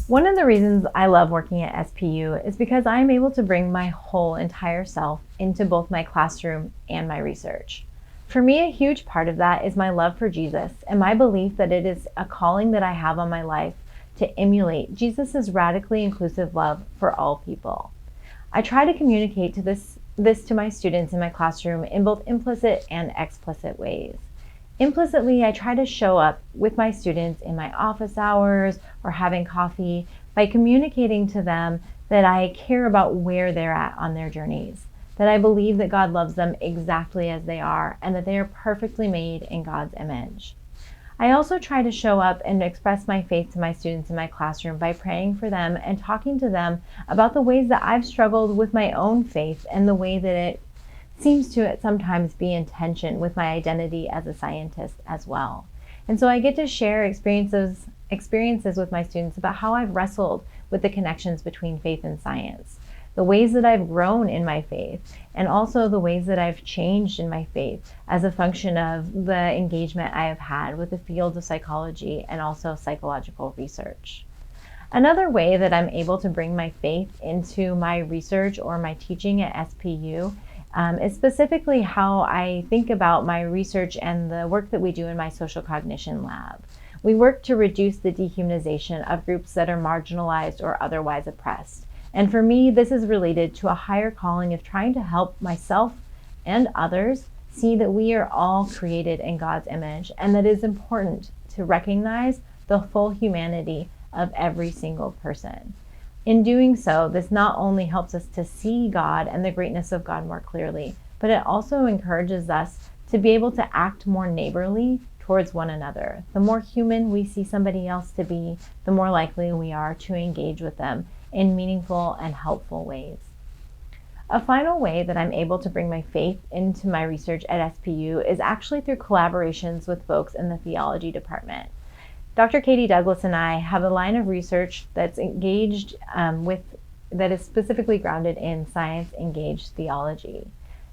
One of the reasons I love working at SPU is because I am able to bring my whole entire self into both my classroom and my research. For me, a huge part of that is my love for Jesus and my belief that it is a calling that I have on my life to emulate Jesus' radically inclusive love for all people. I try to communicate this to my students in my classroom in both implicit and explicit ways. Implicitly, I try to show up with my students in my office hours or having coffee by communicating to them that I care about where they're at on their journeys, that I believe that God loves them exactly as they are, and that they are perfectly made in God's image. I also try to show up and express my faith to my students in my classroom by praying for them and talking to them about the ways that I've struggled with my own faith and the way that it seems to sometimes be in tension with my identity as a scientist as well. And so I get to share experiences with my students about how I've wrestled with the connections between faith and science, the ways that I've grown in my faith, and also the ways that I've changed in my faith as a function of the engagement I have had with the field of psychology and also psychological research. Another way that I'm able to bring my faith into my research or my teaching at SPU is specifically how I think about my research and the work that we do in my social cognition lab. We work to reduce the dehumanization of groups that are marginalized or otherwise oppressed. And for me, this is related to a higher calling of trying to help myself and others see that we are all created in God's image, and that it is important to recognize the full humanity of every single person. In doing so, this not only helps us to see God and the greatness of God more clearly, but it also encourages us to be able to act more neighborly towards one another. The more human we see somebody else to be, the more likely we are to engage with them in meaningful and helpful ways. A final way that I'm able to bring my faith into my research at SPU is actually through collaborations with folks in the theology department. Dr. Katie Douglas and I have a line of research that's engaged that is specifically grounded in science-engaged theology.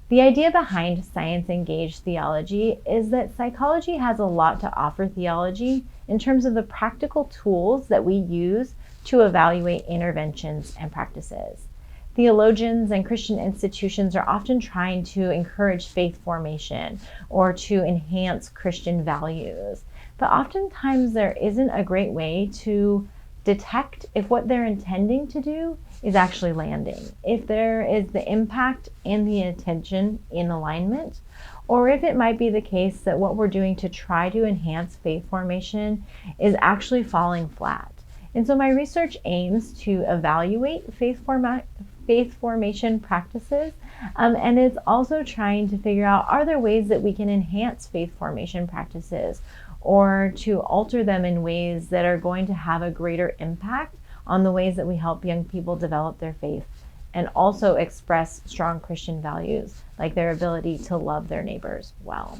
The idea behind science-engaged theology is that psychology has a lot to offer theology in terms of the practical tools that we use to evaluate interventions and practices. Theologians and Christian institutions are often trying to encourage faith formation or to enhance Christian values. But oftentimes there isn't a great way to detect if what they're intending to do is actually landing, if there is the impact and the intention in alignment, or if it might be the case that what we're doing to try to enhance faith formation is actually falling flat. And so my research aims to evaluate faith formation practices, and it's also trying to figure out, are there ways that we can enhance faith formation practices or to alter them in ways that are going to have a greater impact on the ways that we help young people develop their faith and also express strong Christian values, like their ability to love their neighbors well.